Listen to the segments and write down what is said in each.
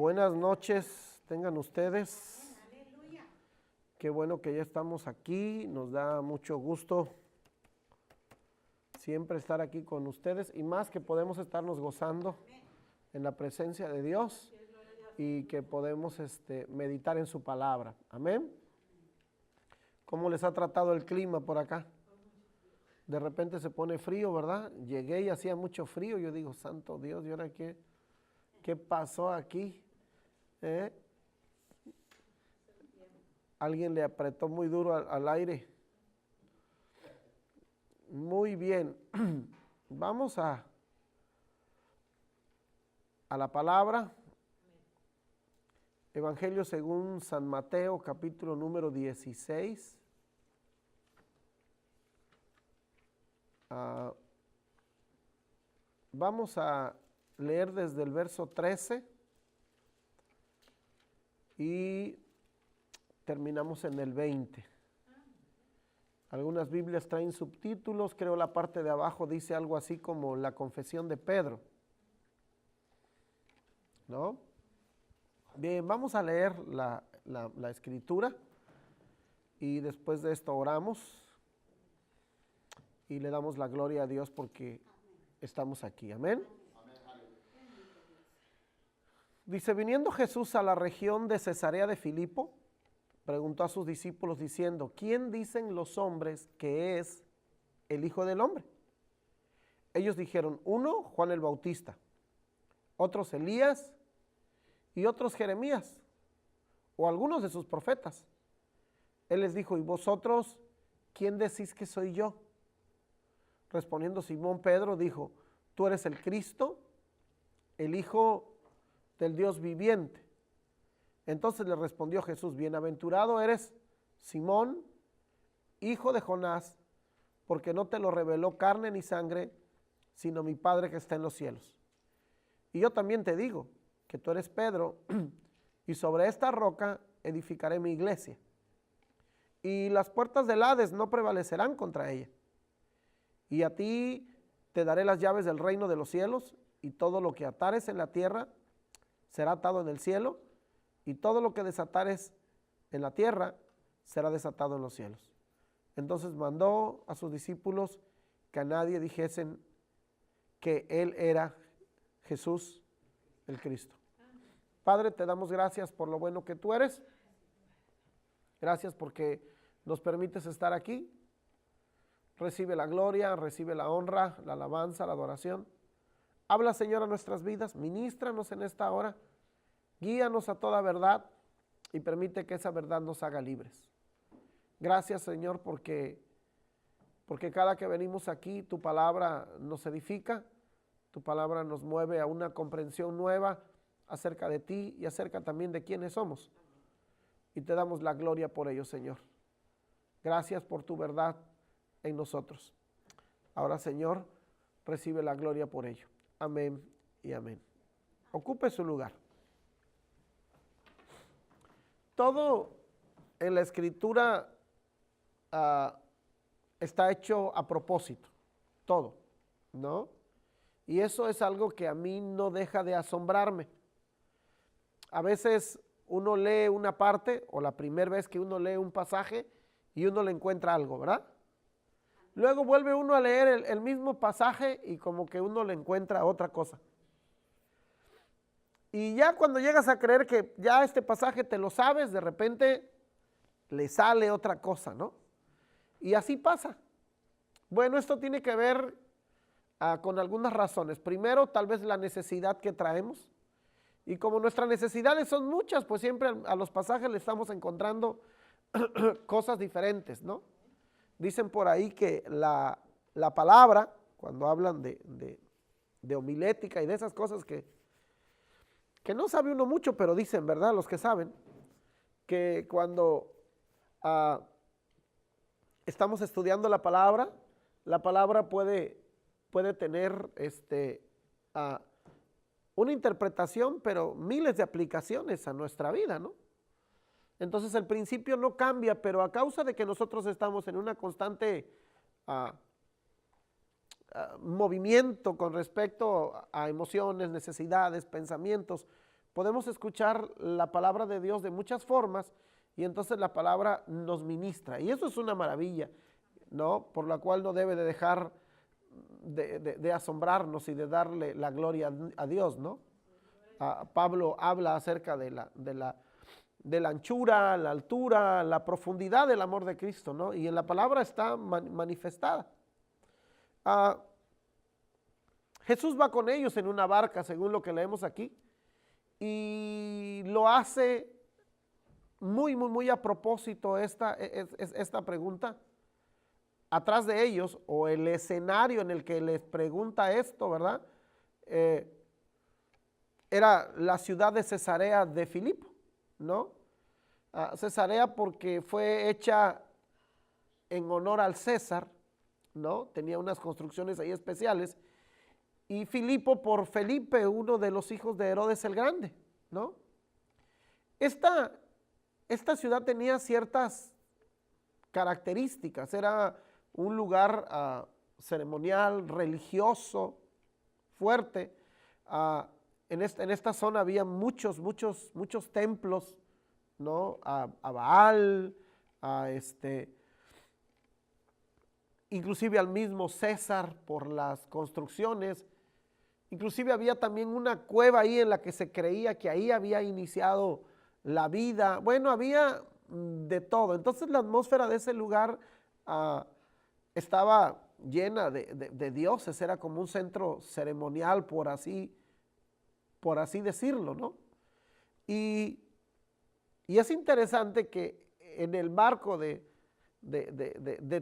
Buenas noches, tengan ustedes. Qué bueno que ya estamos aquí, nos da mucho gusto siempre estar aquí con ustedes y más que podemos estarnos gozando en la presencia de Dios y que podemos meditar en su palabra. Amén. ¿Cómo les ha tratado el clima por acá? De repente se pone frío, ¿verdad? Llegué y hacía mucho frío, yo digo, santo Dios, ¿y ahora qué pasó aquí? Alguien le apretó muy duro al aire. Muy bien. Vamos a la palabra. Evangelio según San Mateo, capítulo número 16. Vamos a leer desde el verso 13 y terminamos en el 20. Algunas Biblias traen subtítulos, creo la parte de abajo dice algo así como la confesión de Pedro, ¿no? Bien, vamos a leer la escritura y después de esto oramos y le damos la gloria a Dios porque estamos aquí, amén. Dice, viniendo Jesús a la región de Cesarea de Filipo, preguntó a sus discípulos diciendo, ¿quién dicen los hombres que es el Hijo del Hombre? Ellos dijeron, uno, Juan el Bautista, otros Elías y otros Jeremías o algunos de sus profetas. Él les dijo, ¿y vosotros quién decís que soy yo? Respondiendo Simón Pedro dijo, tú eres el Cristo, el Hijo del Dios viviente. Entonces le respondió Jesús, bienaventurado eres Simón, hijo de Jonás, porque no te lo reveló carne ni sangre, sino mi Padre que está en los cielos. Y yo también te digo que tú eres Pedro, y sobre esta roca edificaré mi iglesia, y las puertas del Hades no prevalecerán contra ella. Y a ti te daré las llaves del reino de los cielos, y todo lo que atares en la tierra será atado en el cielo, y todo lo que desatares en la tierra será desatado en los cielos. Entonces mandó a sus discípulos que a nadie dijesen que él era Jesús el Cristo. Padre, te damos gracias por lo bueno que tú eres. Gracias porque nos permites estar aquí. Recibe la gloria, recibe la honra, la alabanza, la adoración. Habla, Señor, a nuestras vidas, ministranos en esta hora, guíanos a toda verdad y permite que esa verdad nos haga libres. Gracias, Señor, porque cada que venimos aquí, tu palabra nos edifica, tu palabra nos mueve a una comprensión nueva acerca de ti y acerca también de quiénes somos. Y te damos la gloria por ello, Señor. Gracias por tu verdad en nosotros. Ahora, Señor, recibe la gloria por ello. Amén y amén. Ocupe su lugar. Todo en la escritura está hecho a propósito, todo, ¿no? Y eso es algo que a mí no deja de asombrarme. A veces uno lee una parte o la primera vez que uno lee un pasaje y uno le encuentra algo, ¿verdad? Luego vuelve uno a leer el mismo pasaje y como que uno le encuentra otra cosa. Y ya cuando llegas a creer que ya este pasaje te lo sabes, de repente le sale otra cosa, ¿no? Y así pasa. Bueno, esto tiene que ver con algunas razones. Primero, tal vez la necesidad que traemos. Y como nuestras necesidades son muchas, pues siempre a los pasajes le estamos encontrando cosas diferentes, ¿no? Dicen por ahí que la palabra, cuando hablan de homilética y de esas cosas que no sabe uno mucho, pero dicen, ¿verdad? Los que saben, que cuando estamos estudiando la palabra puede tener una interpretación, pero miles de aplicaciones a nuestra vida, ¿no? Entonces el principio no cambia, pero a causa de que nosotros estamos en una constante movimiento con respecto a emociones, necesidades, pensamientos, podemos escuchar la palabra de Dios de muchas formas y entonces la palabra nos ministra. Y eso es una maravilla, ¿no? Por la cual no debe de dejar de asombrarnos y de darle la gloria a Dios, ¿no? Pablo habla acerca de la anchura, la altura, la profundidad del amor de Cristo, ¿no? Y en la palabra está manifestada. Jesús va con ellos en una barca, según lo que leemos aquí, y lo hace muy a propósito esta pregunta. Atrás de ellos, o el escenario en el que les pregunta esto, ¿verdad? Era la ciudad de Cesarea de Filipo, ¿no? Cesarea porque fue hecha en honor al César, ¿no? Tenía unas construcciones ahí especiales. Y Filipo por Felipe, uno de los hijos de Herodes el Grande, ¿no? Esta ciudad tenía ciertas características. Era un lugar ceremonial, religioso, fuerte. En esta zona había muchos templos, ¿no? A Baal, inclusive al mismo César por las construcciones. Inclusive había también una cueva ahí en la que se creía que ahí había iniciado la vida. Bueno, había de todo. Entonces la atmósfera de ese lugar estaba llena de dioses. Era como un centro ceremonial, por así decirlo, ¿no? Y es interesante que en el marco de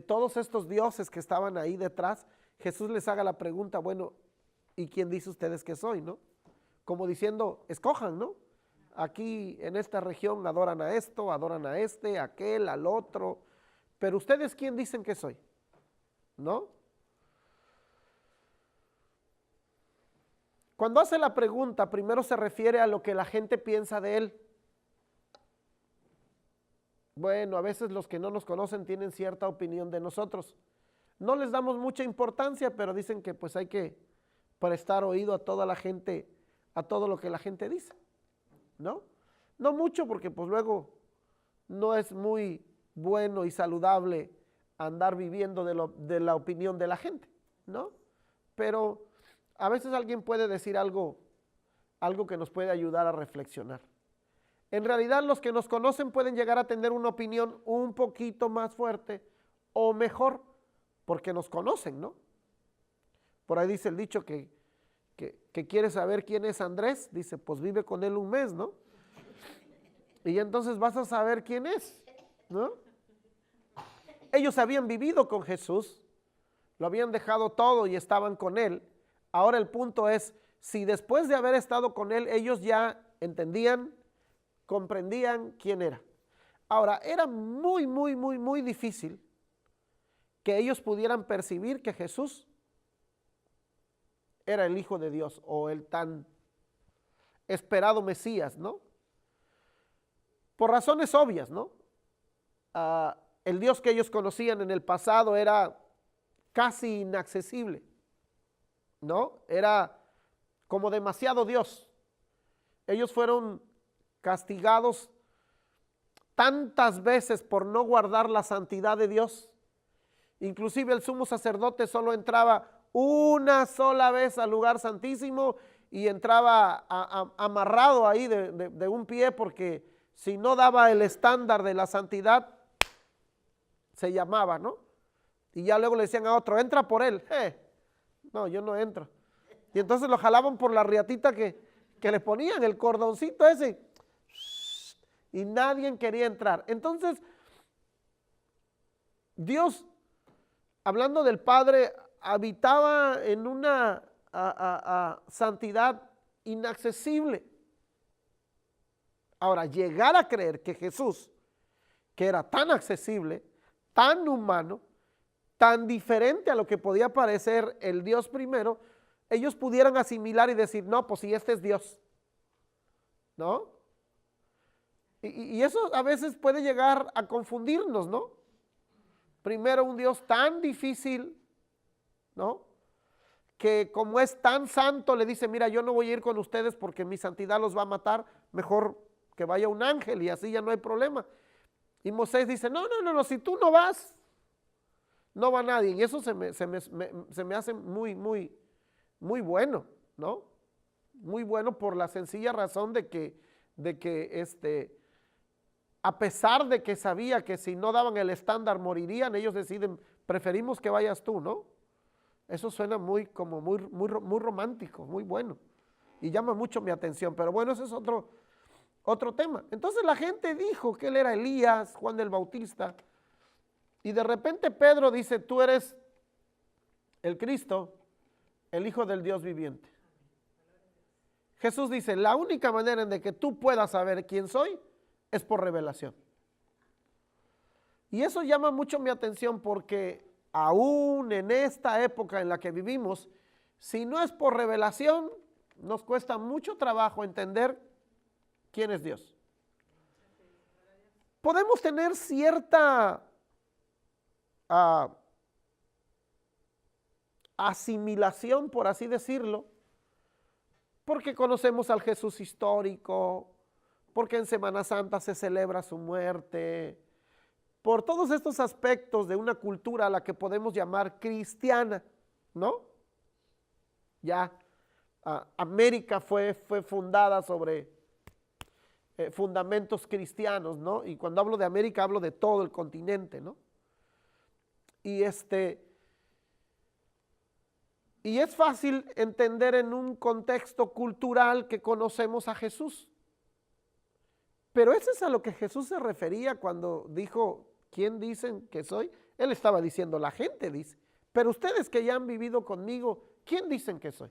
todos estos dioses que estaban ahí detrás, Jesús les haga la pregunta, bueno, ¿y quién dice ustedes que soy, no? Como diciendo, escojan, ¿no? Aquí en esta región adoran a esto, adoran a este, a aquel, al otro, pero ustedes ¿quién dicen que soy? ¿No? Cuando hace la pregunta, primero se refiere a lo que la gente piensa de él. Bueno, a veces los que no nos conocen tienen cierta opinión de nosotros. No les damos mucha importancia, pero dicen que pues hay que prestar oído a toda la gente, a todo lo que la gente dice, ¿no? No mucho porque pues luego no es muy bueno y saludable andar viviendo de la opinión de la gente, ¿no? Pero a veces alguien puede decir algo que nos puede ayudar a reflexionar. En realidad los que nos conocen pueden llegar a tener una opinión un poquito más fuerte o mejor porque nos conocen, ¿no? Por ahí dice el dicho que quiere saber quién es Andrés, dice, pues vive con él un mes, ¿no? Y entonces vas a saber quién es, ¿no? Ellos habían vivido con Jesús, lo habían dejado todo y estaban con él. Ahora el punto es, si después de haber estado con él, ellos ya entendían, comprendían quién era. Ahora, era muy difícil que ellos pudieran percibir que Jesús era el Hijo de Dios o el tan esperado Mesías, ¿no? Por razones obvias, ¿no? El Dios que ellos conocían en el pasado era casi inaccesible, ¿no? Era como demasiado Dios. Ellos fueron castigados tantas veces por no guardar la santidad de Dios. Inclusive el sumo sacerdote solo entraba una sola vez al lugar santísimo y entraba amarrado ahí de un pie, porque si no daba el estándar de la santidad, se llamaba, ¿no? Y ya luego le decían a otro, entra por él. No, yo no entro. Y entonces lo jalaban por la riatita que le ponían, el cordoncito ese, y nadie quería entrar. Entonces, Dios, hablando del Padre, habitaba en una santidad inaccesible. Ahora, llegar a creer que Jesús, que era tan accesible, tan humano, tan diferente a lo que podía parecer el Dios primero, ellos pudieran asimilar y decir, no, pues si este es Dios, ¿no? Y eso a veces puede llegar a confundirnos, ¿no? Primero un Dios tan difícil, ¿no? que como es tan santo, le dice, mira, yo no voy a ir con ustedes porque mi santidad los va a matar, mejor que vaya un ángel y así ya no hay problema. Y Moisés dice, no, si tú no vas, no va nadie. Y eso se me hace muy bueno, ¿no? Muy bueno por la sencilla razón de que a pesar de que sabía que si no daban el estándar morirían, ellos deciden, preferimos que vayas tú, ¿no? Eso suena muy romántico, muy bueno, y llama mucho mi atención, pero bueno, ese es otro tema. Entonces la gente dijo que él era Elías, Juan el Bautista, y de repente Pedro dice, tú eres el Cristo, el Hijo del Dios viviente. Jesús dice, la única manera en de que tú puedas saber quién soy es por revelación. Y eso llama mucho mi atención porque aún en esta época en la que vivimos, si no es por revelación, nos cuesta mucho trabajo entender quién es Dios. Podemos tener cierta asimilación, por así decirlo, porque conocemos al Jesús histórico, porque en Semana Santa se celebra su muerte, por todos estos aspectos de una cultura a la que podemos llamar cristiana, ¿no? Ya América fue fundada sobre fundamentos cristianos, ¿no? Y cuando hablo de América hablo de todo el continente, ¿no? Y es fácil entender en un contexto cultural que conocemos a Jesús. Pero eso es a lo que Jesús se refería cuando dijo, ¿quién dicen que soy? Él estaba diciendo, la gente dice, pero ustedes que ya han vivido conmigo, ¿quién dicen que soy?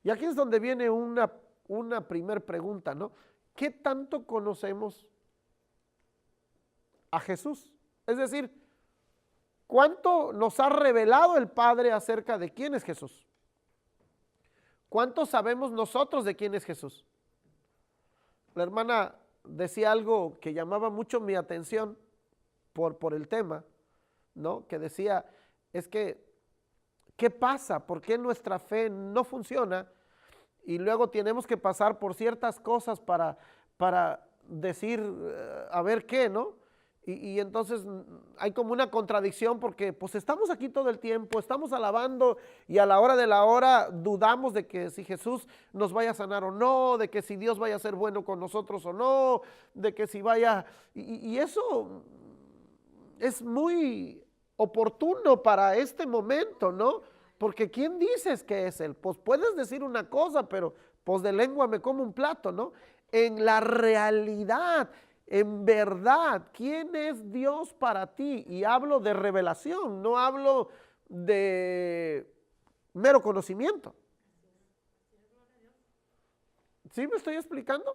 Y aquí es donde viene una primer pregunta, ¿no? ¿Qué tanto conocemos a Jesús? Es decir, ¿cuánto nos ha revelado el Padre acerca de quién es Jesús? ¿Cuánto sabemos nosotros de quién es Jesús? La hermana decía algo que llamaba mucho mi atención por el tema, ¿no? Que decía, es que, ¿qué pasa? ¿Por qué nuestra fe no funciona? Y luego tenemos que pasar por ciertas cosas para decir, a ver qué, ¿no? Y entonces hay como una contradicción porque pues estamos aquí todo el tiempo, estamos alabando y a la hora de la hora dudamos de que si Jesús nos vaya a sanar o no, de que si Dios vaya a ser bueno con nosotros o no, de que si vaya... Y eso es muy oportuno para este momento, ¿no? Porque ¿quién dices que es Él? Pues puedes decir una cosa, pero pues de lengua me como un plato, ¿no? En la realidad, en verdad, ¿quién es Dios para ti? Y hablo de revelación, no hablo de mero conocimiento. ¿Sí me estoy explicando?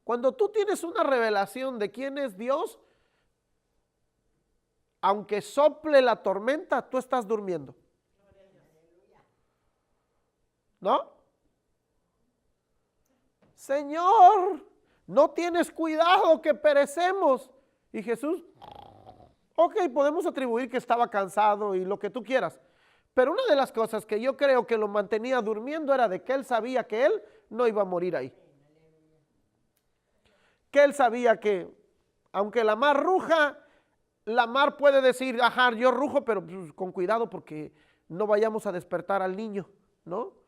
Cuando tú tienes una revelación de quién es Dios, aunque sople la tormenta, tú estás durmiendo. ¿No? Señor, no tienes cuidado que perecemos. Y Jesús, ok, podemos atribuir que estaba cansado y lo que tú quieras. Pero una de las cosas que yo creo que lo mantenía durmiendo era de que él sabía que él no iba a morir ahí. Que él sabía que aunque la mar ruja, la mar puede decir, ajá, yo rujo, pero pues, con cuidado porque no vayamos a despertar al niño, ¿no?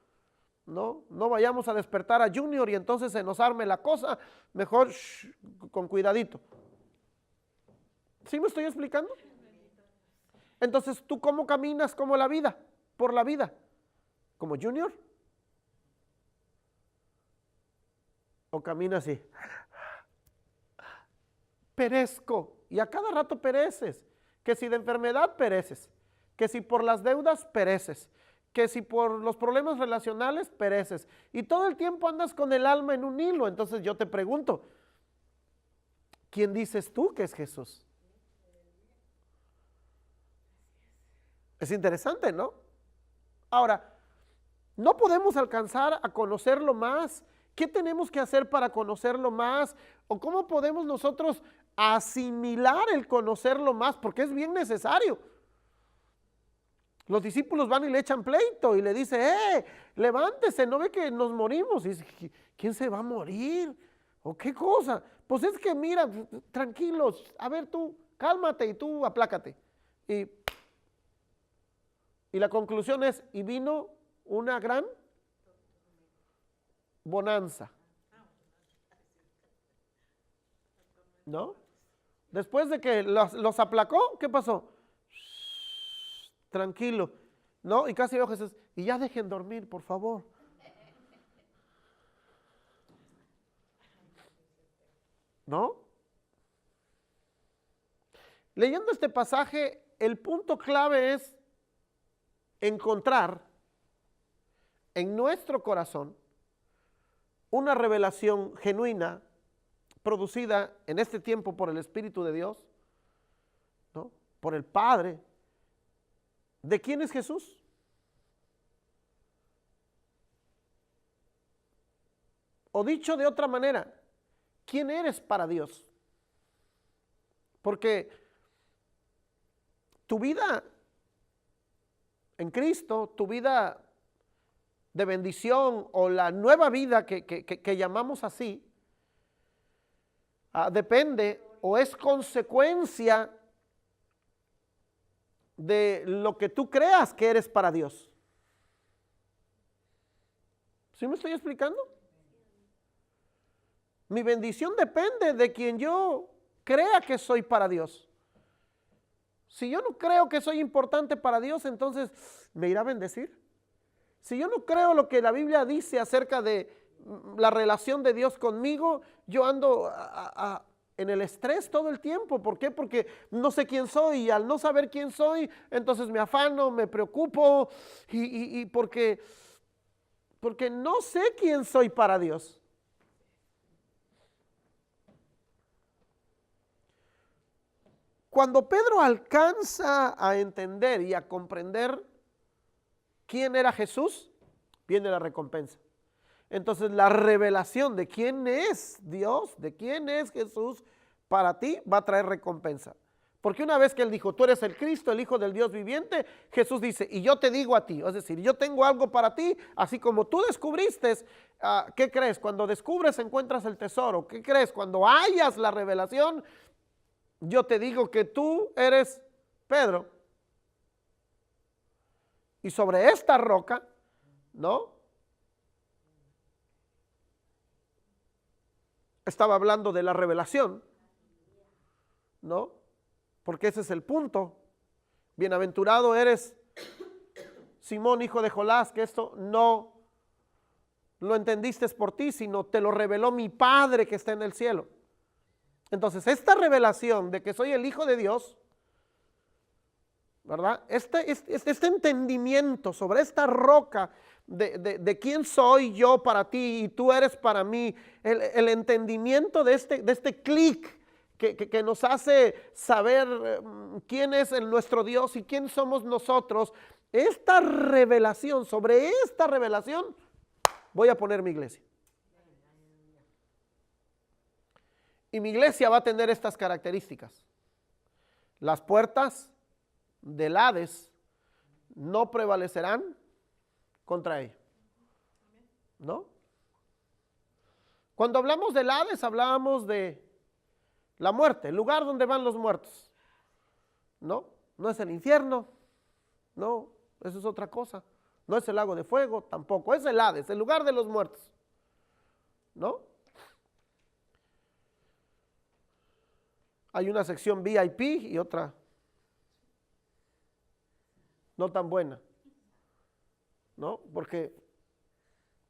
No vayamos a despertar a Junior y entonces se nos arme la cosa, mejor con cuidadito. ¿Sí me estoy explicando? Entonces, ¿tú cómo caminas como la vida? Por la vida. ¿Como Junior? ¿O caminas así? Perezco. Y a cada rato pereces. Que si de enfermedad pereces. Que si por las deudas pereces. Que si por los problemas relacionales pereces. Y todo el tiempo andas con el alma en un hilo. Entonces yo te pregunto, ¿quién dices tú que es Jesús? Es interesante, ¿no? Ahora, no podemos alcanzar a conocerlo más. ¿Qué tenemos que hacer para conocerlo más? ¿O cómo podemos nosotros asimilar el conocerlo más? Porque es bien necesario. Los discípulos van y le echan pleito y le dice, levántese, ¿no ve que nos morimos? Y dice, ¿quién se va a morir? ¿O qué cosa? Pues es que mira, tranquilos, a ver tú, cálmate y tú aplácate. Y la conclusión es, y vino una gran bonanza. ¿No? Después de que los aplacó, ¿qué pasó? Tranquilo, ¿no? Y casi veo a Jesús, y ya dejen dormir, por favor. ¿No? Leyendo este pasaje, el punto clave es encontrar en nuestro corazón una revelación genuina producida en este tiempo por el Espíritu de Dios, ¿no? Por el Padre. ¿De quién es Jesús? O dicho de otra manera, ¿quién eres para Dios? Porque tu vida en Cristo, tu vida de bendición o la nueva vida que llamamos así, depende o es consecuencia de lo que tú creas que eres para Dios. ¿Sí me estoy explicando? Mi bendición depende de quien yo crea que soy para Dios. Si yo no creo que soy importante para Dios, entonces ¿me irá a bendecir? Si yo no creo lo que la Biblia dice acerca de la relación de Dios conmigo, yo ando en el estrés todo el tiempo. ¿Por qué? Porque no sé quién soy y al no saber quién soy, entonces me afano, me preocupo y porque no sé quién soy para Dios. Cuando Pedro alcanza a entender y a comprender quién era Jesús, viene la recompensa. Entonces la revelación de quién es Dios, de quién es Jesús para ti, va a traer recompensa. Porque una vez que él dijo, tú eres el Cristo, el Hijo del Dios viviente, Jesús dice, y yo te digo a ti, es decir, yo tengo algo para ti, así como tú descubriste, ¿qué crees? Cuando descubres encuentras el tesoro. ¿Qué crees? Cuando hallas la revelación, yo te digo que tú eres Pedro. Y sobre esta roca, ¿no? Estaba hablando de la revelación, ¿no? Porque ese es el punto. Bienaventurado eres, Simón, hijo de Jonás, que esto no lo entendiste por ti, sino te lo reveló mi Padre que está en el cielo. Entonces, esta revelación de que soy el Hijo de Dios, ¿verdad? Este entendimiento sobre esta roca de quién soy yo para ti y tú eres para mí, el entendimiento de este clic que nos hace saber quién es nuestro Dios y quién somos nosotros, esta revelación, sobre esta revelación voy a poner mi iglesia. Y mi iglesia va a tener estas características. Las puertas del Hades no prevalecerán contra ella. ¿No? Cuando hablamos del Hades, hablábamos de la muerte, el lugar donde van los muertos. ¿No? No es el infierno, no, eso es otra cosa. No es el lago de fuego, tampoco, es el Hades, el lugar de los muertos. ¿No? Hay una sección VIP y otra no tan buena, ¿no? Porque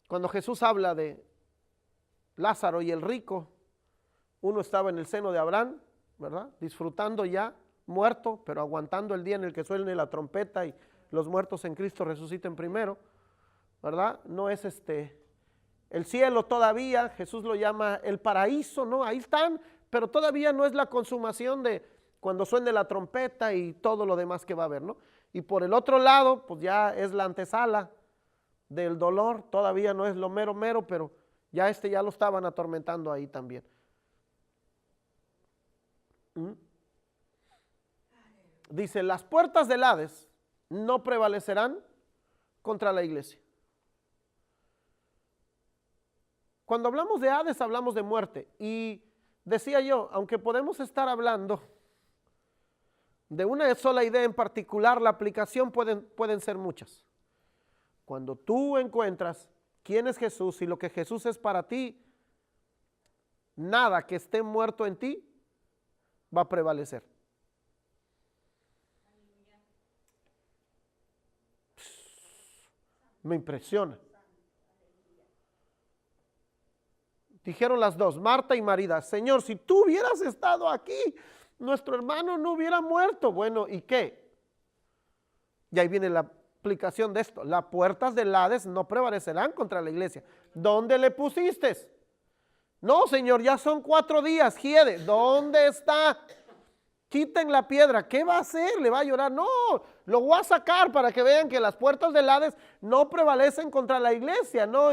cuando Jesús habla de Lázaro y el rico, uno estaba en el seno de Abraham, ¿verdad? Disfrutando ya, muerto, pero aguantando el día en el que suene la trompeta y los muertos en Cristo resuciten primero, ¿verdad? No es el cielo todavía, Jesús lo llama el paraíso, ¿no? Ahí están, pero todavía no es la consumación de cuando suene la trompeta y todo lo demás que va a haber, ¿no? Y por el otro lado, pues ya es la antesala del dolor, todavía no es lo mero mero, pero ya ya lo estaban atormentando ahí también. Dice, las puertas del Hades no prevalecerán contra la iglesia. Cuando hablamos de Hades, hablamos de muerte. Y decía yo, aunque podemos estar hablando de una sola idea en particular, la aplicación pueden ser muchas. Cuando tú encuentras quién es Jesús y lo que Jesús es para ti, nada que esté muerto en ti va a prevalecer. Me impresiona. Dijeron las dos, Marta y María, Señor, si tú hubieras estado aquí, nuestro hermano no hubiera muerto. Bueno, ¿y qué? Y ahí viene la aplicación de esto. Las puertas del Hades no prevalecerán contra la iglesia. ¿Dónde le pusiste? No, Señor, ya son 4 días, Giede. ¿Dónde está? Quiten la piedra. ¿Qué va a hacer? ¿Le va a llorar? No, lo voy a sacar para que vean que las puertas del Hades no prevalecen contra la iglesia, ¿no?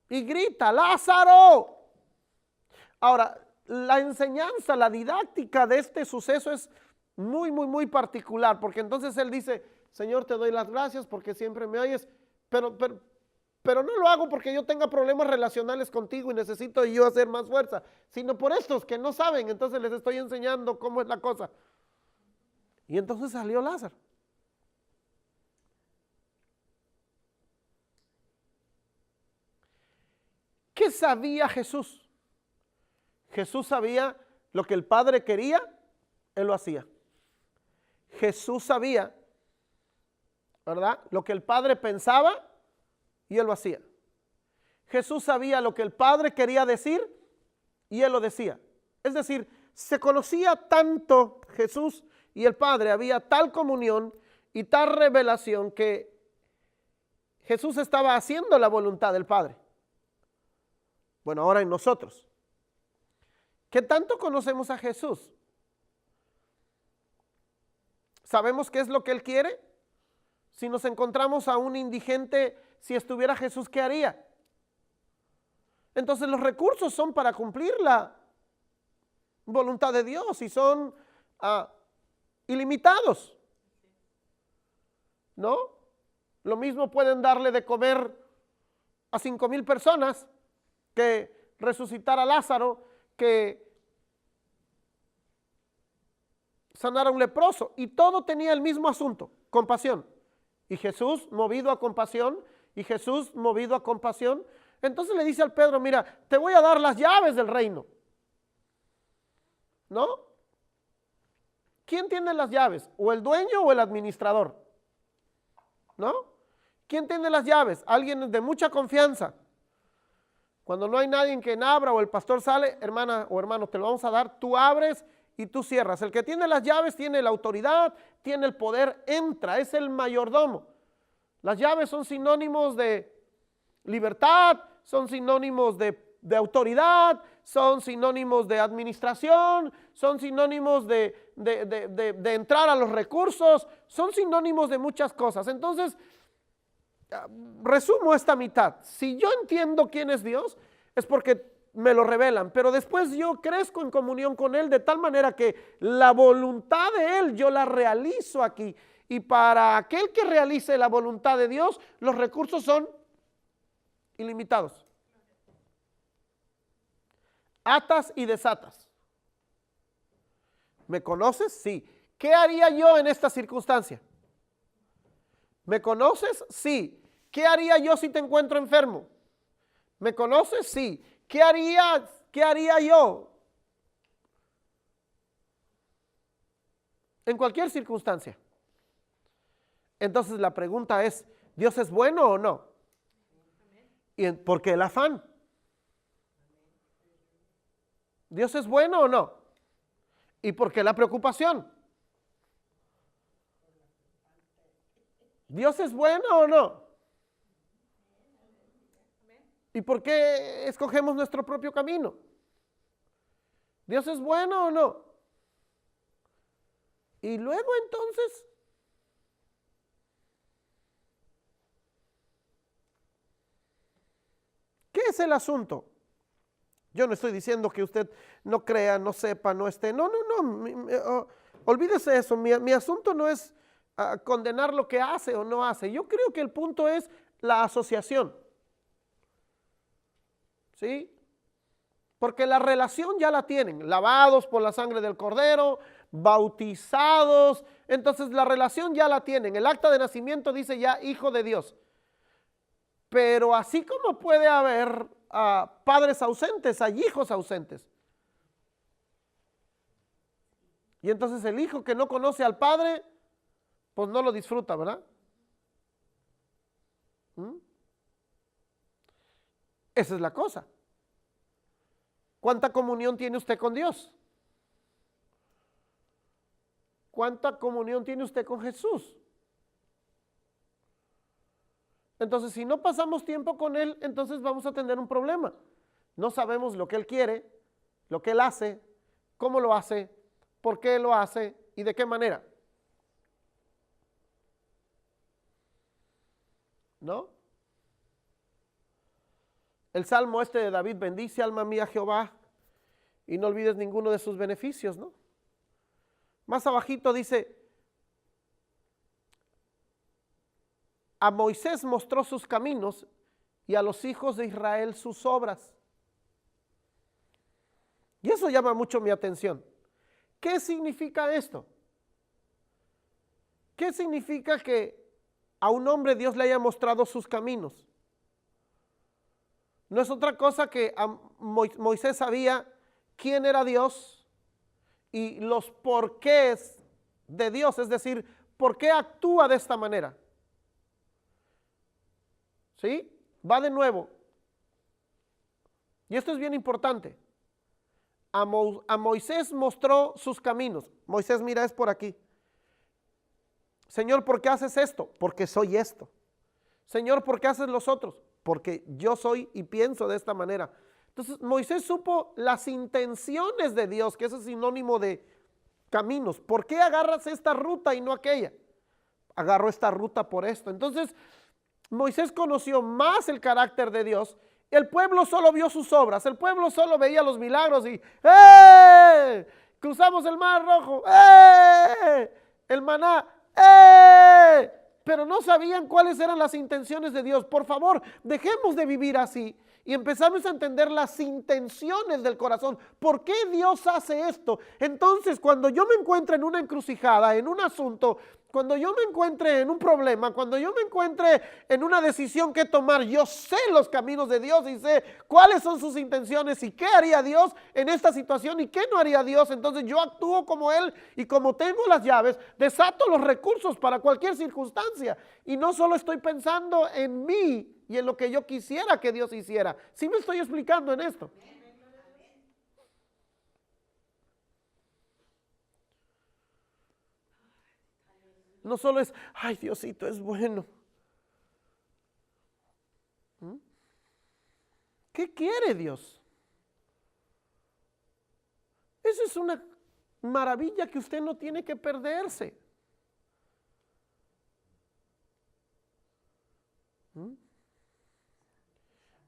Y grita, Lázaro. Ahora, la enseñanza, la didáctica de este suceso es muy particular, porque entonces él dice, Señor, te doy las gracias porque siempre me oyes, pero no lo hago porque yo tenga problemas relacionales contigo y necesito yo hacer más fuerza, sino por estos que no saben, entonces les estoy enseñando cómo es la cosa. Y entonces salió Lázaro. ¿Qué sabía Jesús? Jesús sabía lo que el Padre quería, Él lo hacía. Jesús sabía, ¿verdad?, lo que el Padre pensaba y Él lo hacía. Jesús sabía lo que el Padre quería decir y Él lo decía. Es decir, se conocía tanto Jesús y el Padre, había tal comunión y tal revelación que Jesús estaba haciendo la voluntad del Padre. Bueno, ahora en nosotros, ¿qué tanto conocemos a Jesús? ¿Sabemos qué es lo que Él quiere? Si nos encontramos a un indigente, si estuviera Jesús, ¿qué haría? Entonces los recursos son para cumplir la voluntad de Dios y son ilimitados, ¿no? Lo mismo pueden darle de comer a 5,000 personas que resucitar a Lázaro, que sanar a un leproso, y todo tenía el mismo asunto, compasión. Y Jesús, movido a compasión, entonces le dice al Pedro, mira, te voy a dar las llaves del reino, ¿no? ¿Quién tiene las llaves? ¿O el dueño o el administrador? ¿No? ¿Quién tiene las llaves? Alguien de mucha confianza. Cuando no hay nadie en quien abra o el pastor sale, hermana o hermano, te lo vamos a dar, tú abres y tú cierras. El que tiene las llaves tiene la autoridad, tiene el poder, entra, es el mayordomo. Las llaves son sinónimos de libertad, son sinónimos de autoridad, son sinónimos de administración, son sinónimos de entrar a los recursos, son sinónimos de muchas cosas. Entonces, resumo esta mitad. Si yo entiendo quién es Dios, es porque me lo revelan, pero después yo crezco en comunión con Él de tal manera que la voluntad de Él yo la realizo aquí. Y para aquel que realice la voluntad de Dios, los recursos son ilimitados. Atas y desatas. ¿Me conoces? Sí. ¿Qué haría yo en esta circunstancia? ¿Me conoces? Sí. ¿Qué haría yo si te encuentro enfermo? ¿Me conoces? Sí. ¿Qué haría yo? En cualquier circunstancia. Entonces la pregunta es, ¿Dios es bueno o no? ¿Y por qué el afán? ¿Dios es bueno o no? ¿Y por qué la preocupación? ¿Dios es bueno o no? ¿Y por qué escogemos nuestro propio camino? ¿Dios es bueno o no? Y luego entonces, ¿qué es el asunto? Yo no estoy diciendo que usted no crea, no sepa, no esté. No. Olvídese eso, mi asunto no es condenar lo que hace o no hace. Yo creo que el punto es la asociación. ¿Sí? Porque la relación ya la tienen, lavados por la sangre del Cordero, bautizados, entonces la relación ya la tienen. El acta de nacimiento dice ya hijo de Dios. Pero así como puede haber padres ausentes, hay hijos ausentes. Y entonces el hijo que no conoce al padre, pues no lo disfruta, ¿verdad? Esa es la cosa. ¿Cuánta comunión tiene usted con Dios? ¿Cuánta comunión tiene usted con Jesús? Entonces, si no pasamos tiempo con Él, entonces vamos a tener un problema. No sabemos lo que Él quiere, lo que Él hace, cómo lo hace, por qué lo hace y de qué manera. ¿No? El salmo este de David: bendice alma mía Jehová y no olvides ninguno de sus beneficios, ¿no? Más abajito dice: a Moisés mostró sus caminos y a los hijos de Israel sus obras. Y eso llama mucho mi atención. ¿Qué significa esto? ¿Qué significa que a un hombre Dios le haya mostrado sus caminos? No es otra cosa que Moisés sabía quién era Dios y los porqués de Dios, es decir, por qué actúa de esta manera. ¿Sí? Va de nuevo. Y esto es bien importante. A Moisés mostró sus caminos. Moisés, mira, es por aquí. Señor, ¿por qué haces esto? Porque soy esto. Señor, ¿por qué haces los otros? Porque yo soy y pienso de esta manera. Entonces Moisés supo las intenciones de Dios, que ese es sinónimo de caminos. ¿Por qué agarras esta ruta y no aquella? Agarro esta ruta por esto. Entonces Moisés conoció más el carácter de Dios. El pueblo solo vio sus obras, el pueblo solo veía los milagros y ¡eh! Cruzamos el mar rojo, ¡eh! El maná, ¡eh! Pero no sabían cuáles eran las intenciones de Dios. Por favor, dejemos de vivir así y empezamos a entender las intenciones del corazón. ¿Por qué Dios hace esto? Entonces, cuando yo me encuentre en una encrucijada, en un asunto, cuando yo me encuentre en un problema, cuando yo me encuentre en una decisión que tomar, yo sé los caminos de Dios y sé cuáles son sus intenciones y qué haría Dios en esta situación y qué no haría Dios. Entonces yo actúo como Él y como tengo las llaves, desato los recursos para cualquier circunstancia. Y no solo estoy pensando en mí y en lo que yo quisiera que Dios hiciera. ¿Sí me estoy explicando en esto? No solo es, ay, Diosito es bueno. ¿Qué quiere Dios? Esa es una maravilla que usted no tiene que perderse.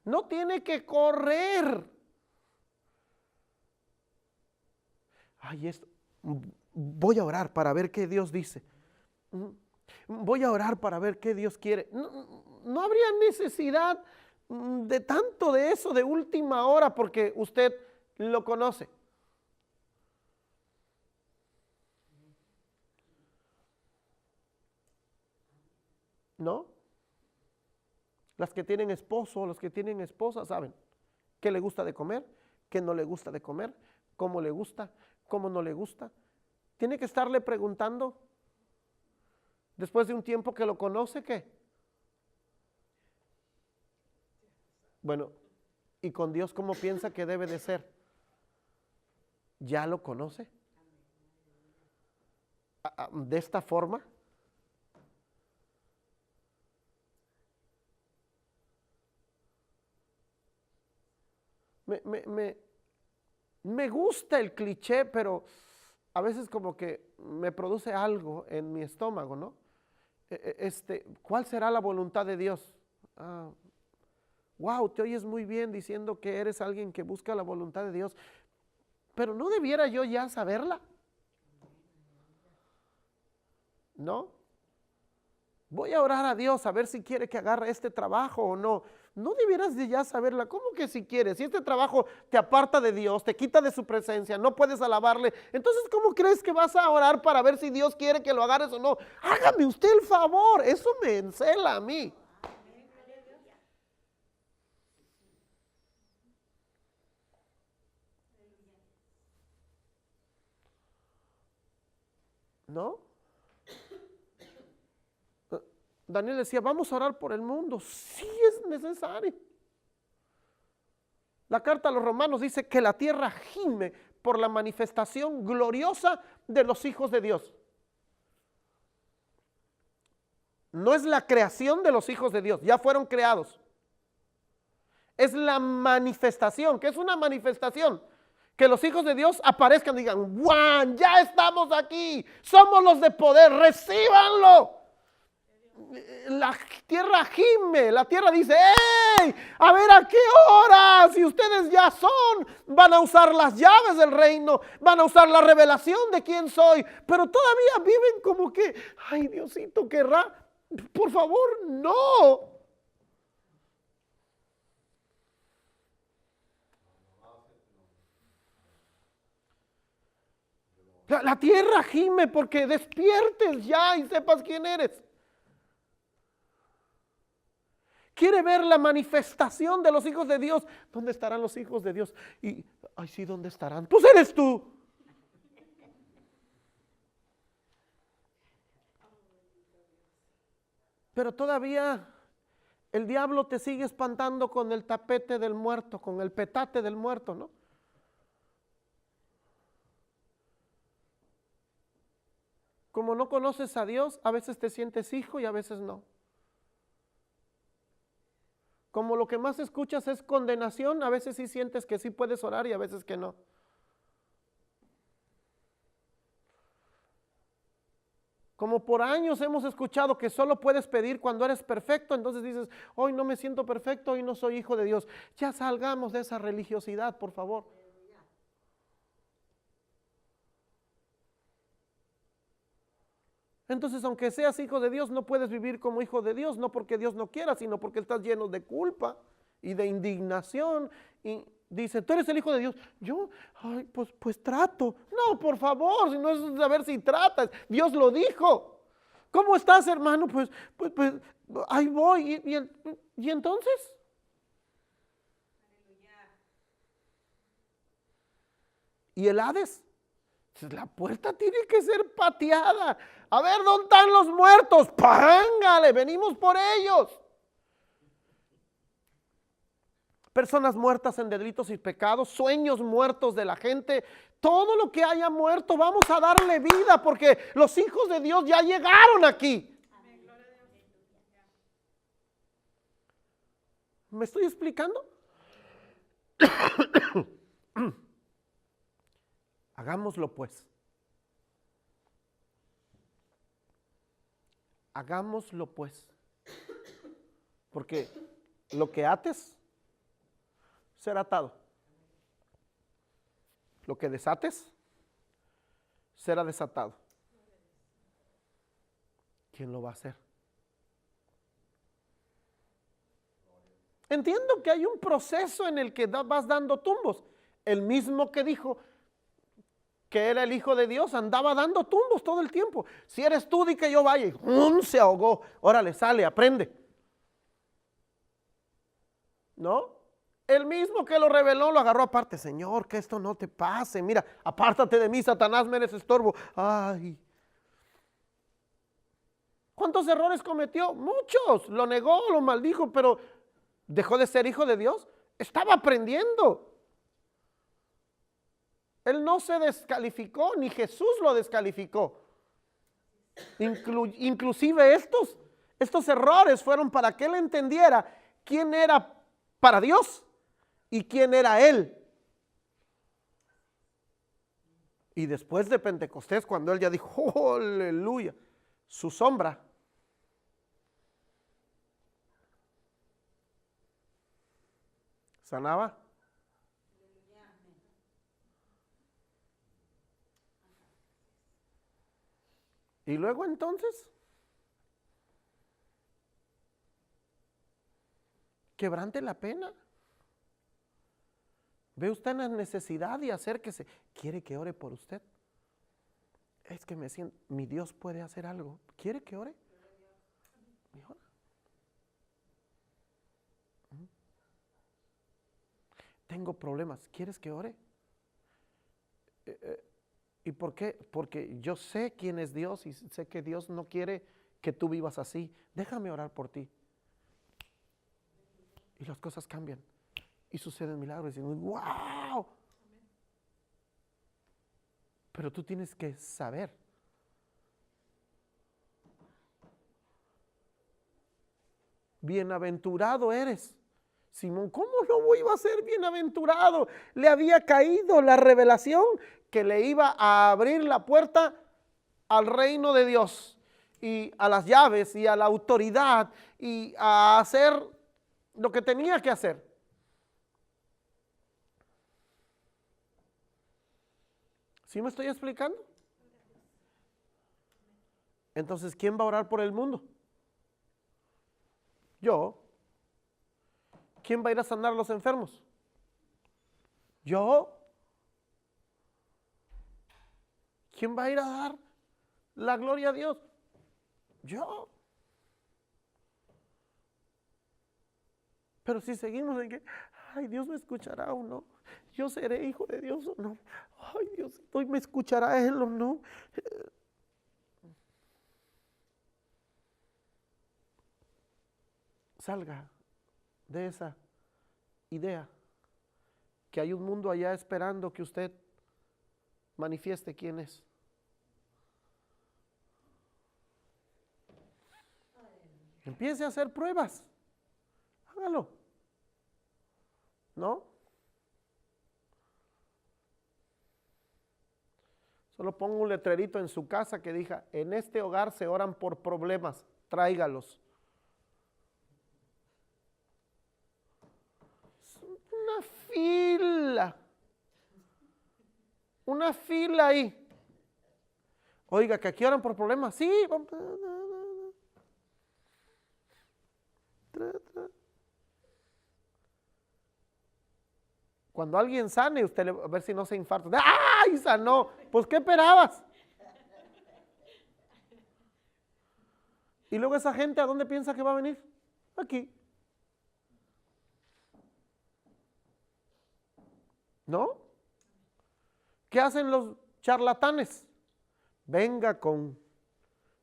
No tiene que correr. Ay, esto, voy a orar para ver qué Dios dice. Voy a orar para ver qué Dios quiere. No habría necesidad de tanto de eso de última hora porque usted lo conoce. ¿No? Las que tienen esposo, los que tienen esposa saben qué le gusta de comer, qué no le gusta de comer, cómo le gusta, cómo no le gusta. Tiene que estarle preguntando después de un tiempo que lo conoce, ¿qué? Bueno, ¿y con Dios cómo piensa que debe de ser? ¿Ya lo conoce? ¿De esta forma? Me gusta el cliché, pero a veces como que me produce algo en mi estómago, ¿no? ¿Cuál será la voluntad de Dios? Wow, te oyes muy bien diciendo que eres alguien que busca la voluntad de Dios, pero ¿no debiera yo ya saberla? ¿no? Voy a orar a Dios a ver si quiere que agarre este trabajo o no. No debieras de ya saberla. ¿Cómo que si quieres? Si este trabajo te aparta de Dios, te quita de su presencia, no puedes alabarle, entonces ¿cómo crees que vas a orar para ver si Dios quiere que lo agarres o no? Hágame usted el favor, eso me encela a mí. ¿No? Daniel decía, vamos a orar por el mundo. Sí es necesario. La carta a los Romanos dice que la tierra gime por la manifestación gloriosa de los hijos de Dios. No es la creación de los hijos de Dios, ya fueron creados. Es la manifestación. ¿Qué es una manifestación? Que los hijos de Dios aparezcan y digan, ¡guau! Ya estamos aquí, somos los de poder, recíbanlo. La tierra gime, la tierra dice, ¡hey! A ver a qué hora, si ustedes ya son, van a usar las llaves del reino, van a usar la revelación de quién soy, pero todavía viven como que, ay, Diosito querrá, por favor, no. La tierra gime porque despiertes ya y sepas quién eres. Quiere ver la manifestación de los hijos de Dios. ¿Dónde estarán los hijos de Dios? Y, ay, sí, ¿dónde estarán? Pues eres tú. Pero todavía el diablo te sigue espantando con el tapete del muerto, con el petate del muerto, ¿no? Como no conoces a Dios, a veces te sientes hijo y a veces no. Como lo que más escuchas es condenación, a veces sí sientes que sí puedes orar y a veces que no. Como por años hemos escuchado que solo puedes pedir cuando eres perfecto, entonces dices, hoy no me siento perfecto, hoy no soy hijo de Dios. Ya salgamos de esa religiosidad, por favor. Entonces, aunque seas hijo de Dios, no puedes vivir como hijo de Dios, no porque Dios no quiera, sino porque estás lleno de culpa y de indignación. Y dice, tú eres el hijo de Dios. Yo, ay, pues trato. No, por favor, si no es saber si tratas. Dios lo dijo. ¿Cómo estás, hermano? Pues ahí voy. ¿Y entonces? ¿Y el Hades? La puerta tiene que ser pateada. A ver, ¿dónde están los muertos? ¡Pángale! Venimos por ellos. Personas muertas en delitos y pecados, sueños muertos de la gente, todo lo que haya muerto, vamos a darle vida porque los hijos de Dios ya llegaron aquí. ¿Me estoy explicando? Hagámoslo pues. Hagámoslo pues. Porque lo que ates será atado. Lo que desates será desatado. ¿Quién lo va a hacer? Entiendo que hay un proceso en el que vas dando tumbos. El mismo que dijo que era el Hijo de Dios andaba dando tumbos todo el tiempo. Si eres tú, di que yo vaya. Y se ahogó. Órale, sale, aprende. ¿No? El mismo que lo reveló lo agarró aparte. Señor, que esto no te pase. Mira, apártate de mí, Satanás, me eres estorbo. Ay. ¿Cuántos errores cometió? Muchos. Lo negó, lo maldijo, pero dejó de ser hijo de Dios. Estaba aprendiendo. Él no se descalificó, ni Jesús lo descalificó. Inclusive estos errores fueron para que él entendiera quién era para Dios y quién era él. Y después de Pentecostés, cuando él ya dijo, oh, aleluya, su sombra sanaba. Y luego entonces, quebrante la pena. Ve usted en la necesidad y acérquese. ¿Quiere que ore por usted? Es que me siento, mi Dios puede hacer algo. ¿Quiere que ore? ¿Y ora? Tengo problemas. ¿Quieres que ore? ¿Y por qué? Porque yo sé quién es Dios y sé que Dios no quiere que tú vivas así. Déjame orar por ti. Y las cosas cambian. Y suceden milagros. Y decimos, ¡wow! Pero tú tienes que saber. Bienaventurado eres. Simón, ¿cómo no iba a ser bienaventurado? Le había caído la revelación que le iba a abrir la puerta al reino de Dios y a las llaves y a la autoridad y a hacer lo que tenía que hacer. ¿Sí me estoy explicando? Entonces, ¿quién va a orar por el mundo? Yo. ¿Quién va a ir a sanar a los enfermos? Yo. ¿Quién va a ir a dar la gloria a Dios? Yo. Pero si seguimos en que, ay, Dios me escuchará o no, yo seré hijo de Dios o no, ay, Dios, hoy me escuchará Él o no. Salga de esa idea que hay un mundo allá esperando que usted manifieste quién es. Empiece a hacer pruebas. Hágalo. ¿No? Solo pongo un letrerito en su casa que diga, en este hogar se oran por problemas, tráigalos. Una fila. Una fila ahí. Oiga, que aquí oran por problemas. Sí. Cuando alguien sane, usted le va a ver si no se infarta. ¡Ay, sanó! Pues, ¿qué esperabas? Y luego esa gente, ¿a dónde piensa que va a venir? Aquí. ¿No? ¿Qué hacen los charlatanes? Venga con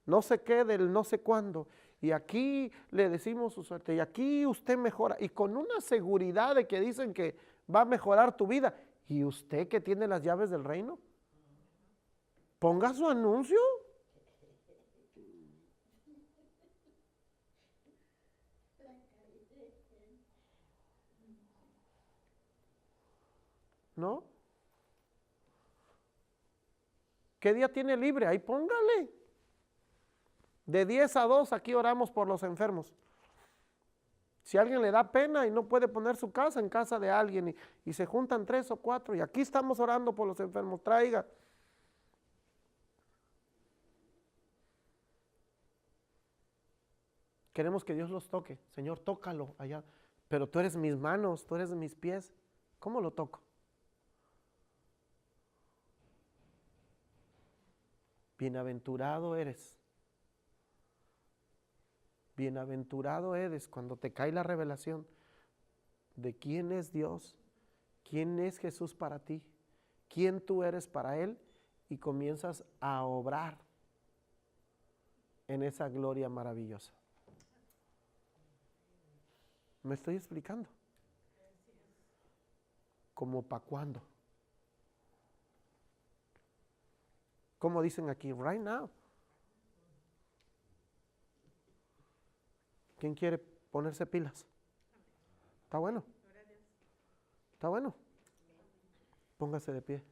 no sé qué del no sé cuándo. Y aquí le decimos su suerte. Y aquí usted mejora. Y con una seguridad de que dicen que va a mejorar tu vida. ¿Y usted que tiene las llaves del reino? Ponga su anuncio. ¿No? ¿Qué día tiene libre? Ahí póngale. De 10 a 2 aquí oramos por los enfermos. Si a alguien le da pena y no puede poner su casa en casa de alguien y se juntan 3 o 4 y aquí estamos orando por los enfermos, traiga. Queremos que Dios los toque. Señor, tócalo allá. Pero tú eres mis manos, tú eres mis pies. ¿Cómo lo toco? Bienaventurado eres. Bienaventurado eres cuando te cae la revelación de quién es Dios, quién es Jesús para ti, quién tú eres para Él y comienzas a obrar en esa gloria maravillosa. ¿Me estoy explicando? ¿Como para cuándo? Como dicen aquí, right now. ¿Quién quiere ponerse pilas? ¿Está bueno? ¿Está bueno? Póngase de pie.